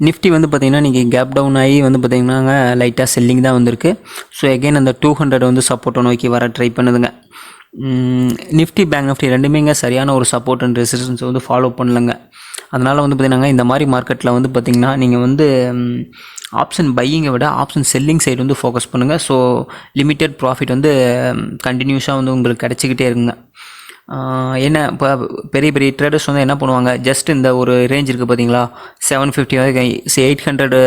Nifty வந்து பார்த்திங்கன்னா இன்றைக்கி கேப் டவுன் ஆகி வந்து பார்த்திங்கன்னா லைட்டாக செல்லிங் தான் வந்திருக்கு. ஸோ எகைன் அந்த 200 வந்து சப்போர்ட்டை நோக்கி வர ட்ரை பண்ணுதுங்க. நிஃப்டி பேங்க் நிஃப்டி ரெண்டுமேங்க சரியான ஒரு சப்போர்ட் அண்ட் ரெசிஸ்டன்ஸ் வந்து ஃபாலோ பண்ணலங்க. அதனால் வந்து பார்த்திங்கன்னா இந்த மாதிரி மார்க்கெட்டில் வந்து பார்த்திங்கன்னா நீங்கள் வந்து ஆப்ஷன் பையிங்கை விட ஆப்ஷன் செல்லிங் சைடு வந்து ஃபோக்கஸ் பண்ணுங்கள். ஸோ லிமிட்டட் ப்ராஃபிட் வந்து கண்டினியூஸாக வந்து உங்களுக்கு கிடச்சிக்கிட்டே இருக்குங்க. என்ன இப்போ பெரிய பெரிய ட்ரேடர்ஸ் வந்து என்ன பண்ணுவாங்க, ஜஸ்ட் இந்த ஒரு ரேஞ்ச் இருக்குது பார்த்தீங்களா, 750 வரைக்கும் 800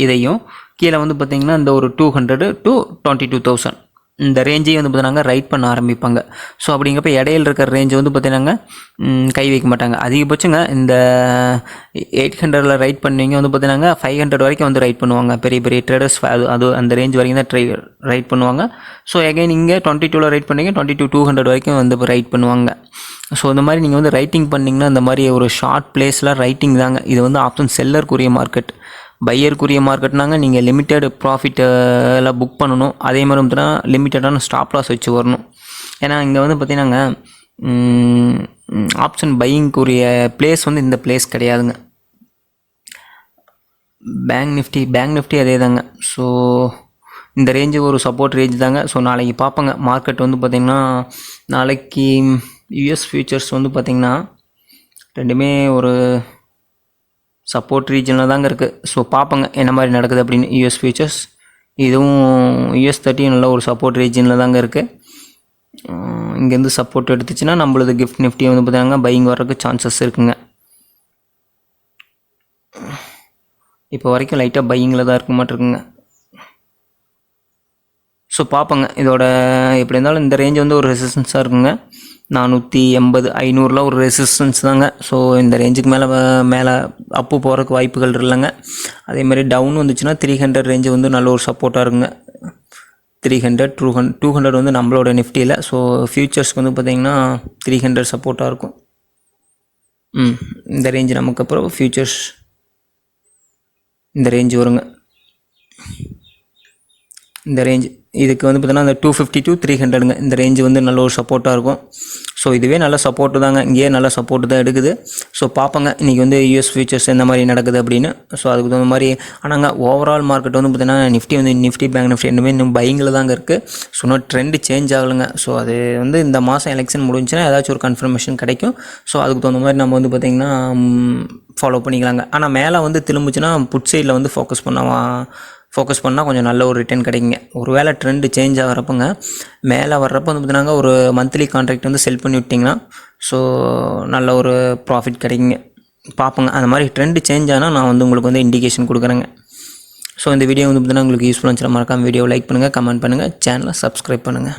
இதையும் கீழே வந்து பார்த்திங்கன்னா இந்த ஒரு 200 to 22,000 இந்த ரேஞ்சையும் வந்து பார்த்தீங்கன்னா ரைட் பண்ண ஆரம்பிப்பாங்க. ஸோ அப்படிங்கிறப்ப இடையில இருக்கிற ரேஞ்சை வந்து பார்த்தீங்கன்னா கை வைக்க மாட்டாங்க. அதிகபட்சங்க இந்த 800 ரைட் பண்ணுவீங்க வந்து பார்த்தீங்கன்னா 500 வரைக்கும் வந்து ரைட் பண்ணுவாங்க. பெரிய பெரிய ட்ரேடர்ஸ் அது அந்த ரேஞ்ச் வரைக்கும் தான் ரைட் பண்ணுவாங்க. ஸோ எகைன் இங்கே 22 ரைட் பண்ணீங்க 22 200 வரைக்கும் வந்து ரைட் பண்ணுவாங்க. ஸோ இந்த மாதிரி நீங்கள் வந்து ரைட்டிங் பண்ணிங்கன்னா இந்த மாதிரி ஒரு ஷார்ட் பிளேஸில் ரைட்டிங் தாங்க. இது வந்து ஆப்ஷன் செல்லருக்குரிய மார்க்கெட். பையருக்குரிய மார்க்கெட்னாங்க நீங்கள் லிமிட்டட் ப்ராஃபிட்டில் புக் பண்ணணும். அதே மாதிரி வந்துன்னா லிமிட்டடான ஸ்டாப் லாஸ் வச்சு வரணும். ஏன்னா இங்கே வந்து பார்த்திங்கன்னாங்க ஆப்ஷன் பையிங்குரிய பிளேஸ் வந்து இந்த பிளேஸ் கிடையாதுங்க. பேங்க் நிஃப்டி அதே தாங்க. ஸோ இந்த ரேஞ்சு ஒரு சப்போர்ட் ரேஞ்ச் தாங்க. ஸோ நாளைக்கு பார்ப்போங்க. மார்க்கெட் வந்து பார்த்திங்கன்னா நாளைக்கு யூஎஸ் ஃபியூச்சர்ஸ் வந்து பார்த்திங்கன்னா ரெண்டுமே ஒரு சப்போர்ட் ரீஜனில் தாங்க இருக்குது. ஸோ பார்ப்போங்க என்ன மாதிரி நடக்குது அப்படின்னு. யூஎஸ் ஃபியூச்சர்ஸ் இதுவும் US 30 நல்ல ஒரு சப்போர்ட் ரீஜனில் தாங்க இருக்குது. இங்கேருந்து சப்போர்ட் எடுத்துச்சுன்னா நம்மளது கிஃப்ட் நிஃப்டி வந்து பார்த்திங்கன்னா பையிங் வர்றதுக்கு சான்சஸ் இருக்குங்க. இப்போ வரைக்கும் லைட்டாக பையிங்கில் தான் இருக்க மாட்டிருக்குங்க. ஸோ பார்ப்போங்க. இதோட எப்படி இருந்தாலும் இந்த ரேஞ்ச் வந்து ஒரு ரெசிஸ்டன்ஸாக இருக்குங்க. 480 500 ஒரு ரெசிஸ்டன்ஸ் தாங்க. ஸோ இந்த ரேஞ்சுக்கு மேலே அப்பு போகிறதுக்கு வாய்ப்புகள் இல்லைங்க. அதேமாதிரி டவுன் வந்துச்சுன்னா 300 ரேஞ்சு வந்து நல்ல ஒரு சப்போர்ட்டாக இருக்குங்க. 300 200 வந்து நம்மளோட நிஃப்டியில். ஸோ ஃபியூச்சர்ஸ்க்கு வந்து பார்த்திங்கன்னா 300 சப்போர்ட்டாக இருக்கும். இந்த ரேஞ்சு நமக்கு அப்புறம் ஃபியூச்சர்ஸ் இந்த ரேஞ்சு வருங்க. இந்த ரேஞ்சு இதுக்கு வந்து பார்த்திங்கன்னா அந்த 250 to 300ங்க இந்த ரேஞ்சு வந்து நல்ல ஒரு சப்போர்ட்டாக இருக்கும். ஸோ இதுவே நல்ல சப்போர்ட்டு தாங்க. இங்கேயே நல்ல சப்போர்ட்டு தான் எடுக்குது. ஸோ பார்ப்போங்க இன்றைக்கி வந்து யூஎஸ் ஃபியூச்சர்ஸ் எந்த மாதிரி நடக்குது அப்படின்னு. ஸோ அதுக்கு தகுந்த மாதிரி ஆனாங்க ஓவரால் மார்க்கெட் வந்து பார்த்திங்கன்னா நிஃப்டி பேங்க் நிஃப்டி ரெண்டுமே இன்னும் பையிங்கில் தாங்க இருக்குது. ஸோ இன்னும் ட்ரெண்டு சேஞ்ச் ஆகலைங்க. ஸோ அது வந்து இந்த மாதம் எலெக்ஷன் முடிஞ்சுன்னா ஏதாச்சும் ஒரு கன்ஃபர்மேஷன் கிடைக்கும். ஸோ அதுக்கு தகுந்த மாதிரி நம்ம வந்து பார்த்திங்கன்னா ஃபாலோ பண்ணிக்கலாங்க. ஆனால் மேலே வந்து திரும்பிச்சுன்னா புட் சைடில் வந்து ஃபோக்கஸ் பண்ணால் கொஞ்சம் நல்ல ஒரு ரிட்டர்ன் கிடைக்குங்க. ஒரு வேளை ட்ரெண்டு சேஞ்ச் ஆகிறப்பங்க மேலே வர்றப்போ வந்து பார்த்திங்கன்னா ஒரு மந்த்லி கான்ட்ராக்ட் வந்து செல் பண்ணி விட்டிங்கன்னா ஸோ நல்ல ஒரு ப்ராஃபிட் கிடைக்குங்க. பார்ப்போங்க. அந்த மாதிரி ட்ரெண்டு சேஞ்ச் ஆனால் நான் வந்து உங்களுக்கு வந்து இண்டிகேஷன் கொடுக்குறேங்க. ஸோ இந்த வீடியோ வந்து பார்த்திங்கன்னா உங்களுக்கு யூஸ்ஃபுல்லாக இருந்துச்சுன்னா மறக்காம வீடியோ லைக் பண்ணுங்கள், கமெண்ட் பண்ணுங்கள், சேனலை சப்ஸ்கிரைப் பண்ணுங்கள்.